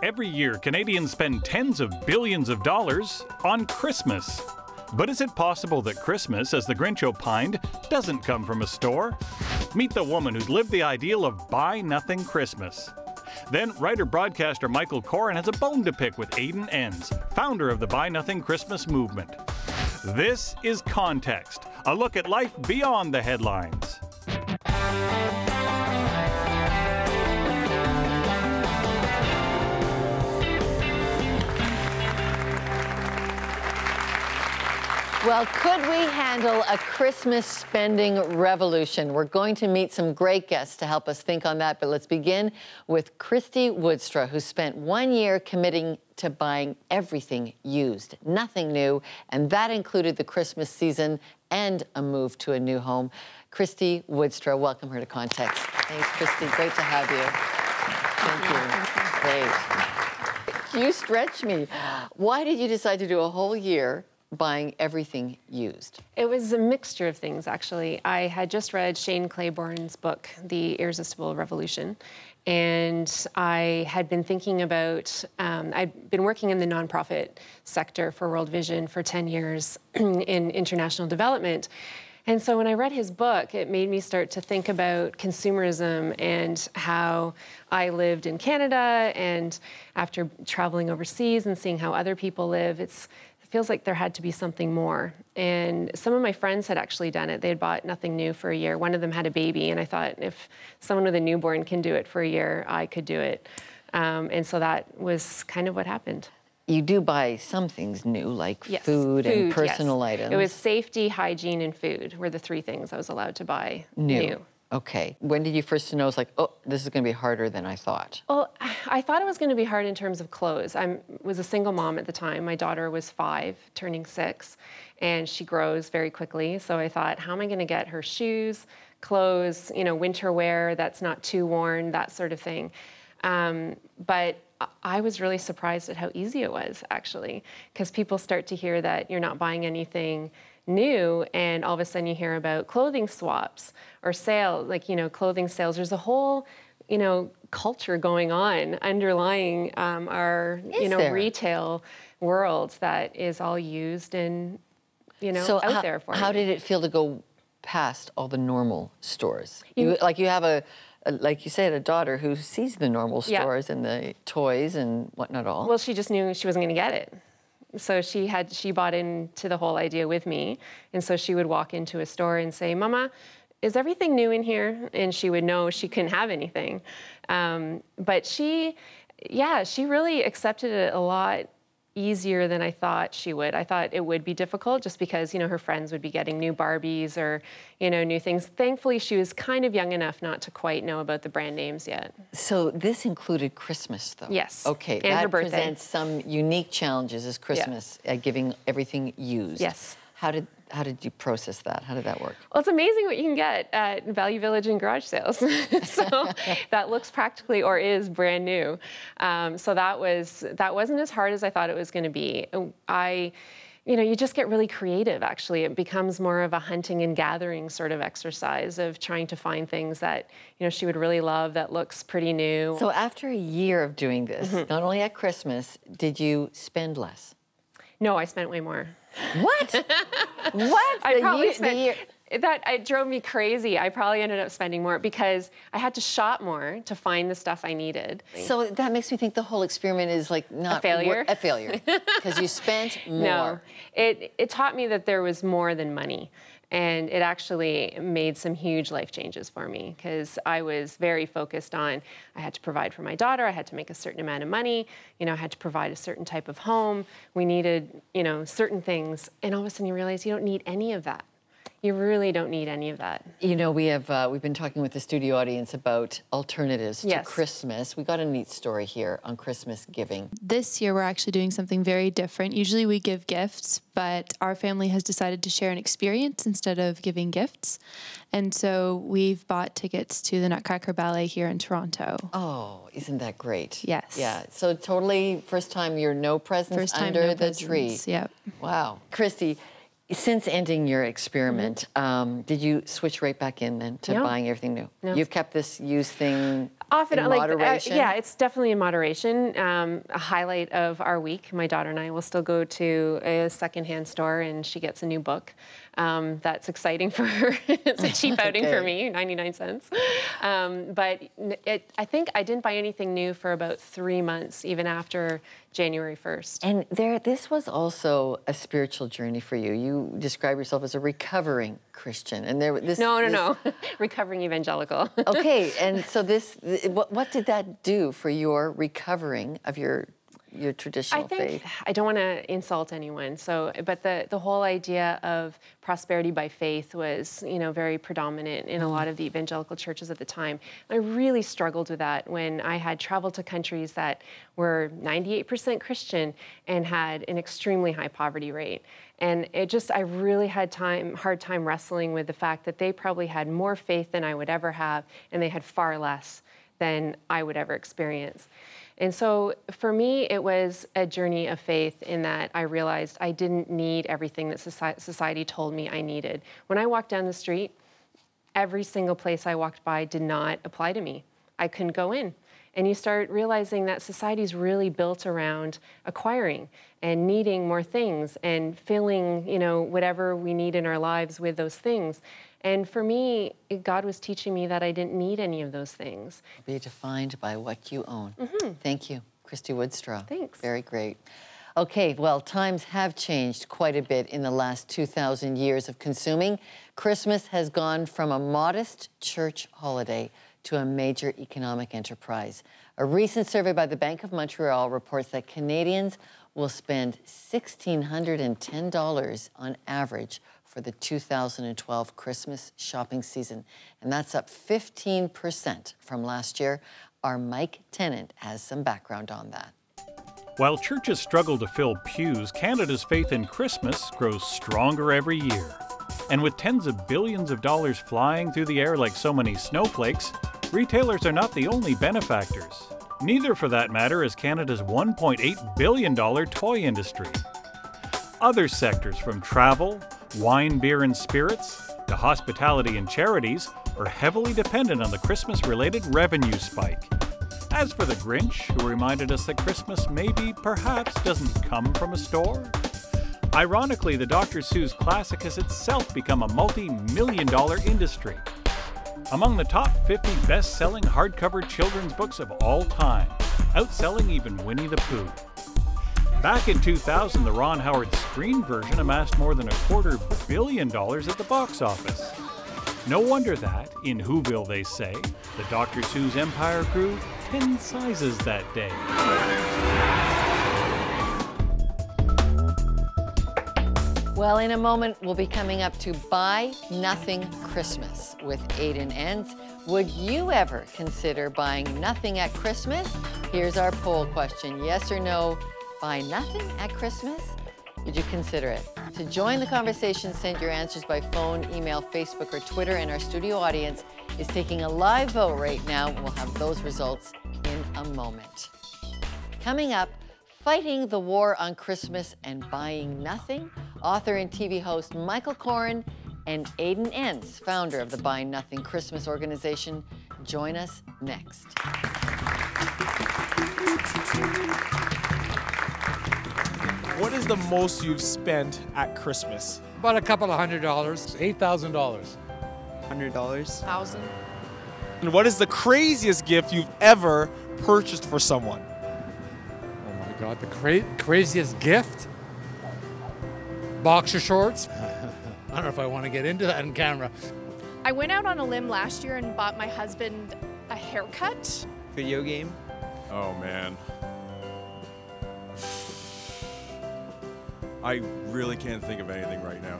Every year, Canadians spend tens of billions of dollars on Christmas. But is it possible that Christmas, as the Grinch opined, doesn't come from a store? Meet the woman who's lived the ideal of Buy Nothing Christmas. Then, writer-broadcaster Michael Coren has a bone to pick with Aidan Enns, founder of the Buy Nothing Christmas movement. This is Context, a look at life beyond the headlines. Well, could we handle a Christmas spending revolution? We're going to meet some great guests to help us think on that, but let's begin with Christy Woodstra, who spent 1 year committing to buying everything used, nothing new, and that included the Christmas season and a move to a new home. Christy Woodstra, welcome her to Context. Thanks, Christy. Great to have you. Thank you. Great. You stretch me. Why did you decide to do a whole year buying everything used? It was a mixture of things, actually. I had just read Shane Claiborne's book, The Irresistible Revolution, and I had been thinking about, I'd been working in the nonprofit sector for World Vision for 10 years in international development. And so when I read his book, it made me start to think about consumerism and how I lived in Canada, and after traveling overseas and seeing how other people live, it feels like there had to be something more. And some of my friends had actually done it. They had bought nothing new for a year. One of them had a baby, and I thought, if someone with a newborn can do it for a year, I could do it. And so that was kind of what happened. You do buy some things new, like yes. food and personal items. It was safety, hygiene, and food were the three things I was allowed to buy new. Okay. When did you first know, it's like, oh, this is going to be harder than I thought? Well, I thought it was going to be hard in terms of clothes. I was a single mom at the time. My daughter was 5, turning 6, and she grows very quickly. So I thought, how am I going to get her shoes, clothes, winter wear that's not too worn, that sort of thing. But I was really surprised at how easy it was, actually, because people start to hear that you're not buying anything new, and all of a sudden you hear about clothing swaps or sales, clothing sales. There's a whole, culture going on underlying our, retail world that is all used and, so out there for how did it feel to go past all the normal stores? You have like you said, a daughter who sees the normal stores and the toys and whatnot all. Well, she just knew she wasn't going to get it. So she bought into the whole idea with me. And so she would walk into a store and say, Mama, is everything new in here? And she would know she couldn't have anything. But she really accepted it a lot easier than I thought she would. I thought it would be difficult just because, her friends would be getting new Barbies or, new things. Thankfully, she was kind of young enough not to quite know about the brand names yet. So this included Christmas, though? Yes. Okay, and her birthday. Presents some unique challenges as Christmas, giving everything used. Yes. How did you process that? How did that work? Well, it's amazing what you can get at Value Village and garage sales. So that looks practically or is brand new. So that wasn't as hard as I thought it was going to be. You just get really creative, actually. It becomes more of a hunting and gathering sort of exercise of trying to find things that, she would really love that looks pretty new. So after a year of doing this, not only at Christmas, did you spend less? No, I spent way more. What? What? I probably spent, it drove me crazy. I probably ended up spending more because I had to shop more to find the stuff I needed. So that makes me think the whole experiment is like not a failure. A failure because you spent more. No, it taught me that there was more than money. And it actually made some huge life changes for me because I was very focused on, I had to provide for my daughter, I had to make a certain amount of money, I had to provide a certain type of home. We needed, certain things. And all of a sudden you realize you don't need any of that. You really don't need any of that. We've been talking with the studio audience about alternatives to Yes. Christmas. We got a neat story here on Christmas giving. This year, we're actually doing something very different. Usually we give gifts, but our family has decided to share an experience instead of giving gifts. And so we've bought tickets to the Nutcracker Ballet here in Toronto. Oh, isn't that great? Yes. Yeah, so totally first time you're no presents under the tree. Yep. Wow. Christy, since ending your experiment, did you switch right back in then to buying everything new? No. You've kept this used thing Often, in moderation? yeah, it's definitely in moderation. A highlight of our week, my daughter and I will still go to a secondhand store and she gets a new book. That's exciting for her. It's a cheap outing for me, 99 cents. But I think I didn't buy anything new for about 3 months, even after January 1st. And this was also a spiritual journey for you. You describe yourself as a recovering Christian. And No. Recovering evangelical. Okay, and so what did that do for your recovering of your traditional faith? I don't want to insult anyone. But the whole idea of prosperity by faith was, very predominant in a lot of the evangelical churches at the time. I really struggled with that when I had traveled to countries that were 98% Christian and had an extremely high poverty rate. And I really had hard time wrestling with the fact that they probably had more faith than I would ever have, and they had far less than I would ever experience. And so for me, it was a journey of faith in that I realized I didn't need everything that society told me I needed. When I walked down the street, every single place I walked by did not apply to me. I couldn't go in. And you start realizing that society is really built around acquiring and needing more things and filling, whatever we need in our lives with those things. And for me, God was teaching me that I didn't need any of those things. Be defined by what you own. Thank you, Christy Woodstraw. Thanks. Very great. Okay, well, times have changed quite a bit in the last 2,000 years of consuming. Christmas has gone from a modest church holiday to a major economic enterprise. A recent survey by the Bank of Montreal reports that Canadians will spend $1,610 on average for the 2012 Christmas shopping season, and that's up 15% from last year. Our Mike Tennant has some background on that. While churches struggle to fill pews, Canada's faith in Christmas grows stronger every year. And with tens of billions of dollars flying through the air like so many snowflakes, retailers are not the only benefactors. Neither, for that matter, is Canada's $1.8 billion toy industry. Other sectors, from travel, wine, beer, and spirits, to hospitality and charities, are heavily dependent on the Christmas-related revenue spike. As for the Grinch, who reminded us that Christmas maybe, perhaps, doesn't come from a store, ironically, the Dr. Seuss classic has itself become a multi-million-dollar industry. Among the top 50 best-selling hardcover children's books of all time, outselling even Winnie the Pooh. Back in 2000, the Ron Howard screen version amassed more than $250 million at the box office. No wonder that, in Whoville they say, the Dr. Seuss empire grew 10 sizes that day. Well, in a moment, we'll be coming up to Buy Nothing Christmas with Aiden Enns. Would you ever consider buying nothing at Christmas? Here's our poll question. Yes or no, buy nothing at Christmas? Would you consider it? To join the conversation, send your answers by phone, email, Facebook, or Twitter, and our studio audience is taking a live vote right now. We'll have those results in a moment. Coming up, fighting the war on Christmas and buying nothing, author and TV host Michael Koren and Aiden Enns, founder of the Buy Nothing Christmas organization, join us next. What is the most you've spent at Christmas? About a couple of $100. $8,000. $100. $1,000. And what is the craziest gift you've ever purchased for someone? Oh my God, the craziest gift? Boxer shorts? I don't know if I want to get into that on camera. I went out on a limb last year and bought my husband a haircut. Video game. Oh man. I really can't think of anything right now.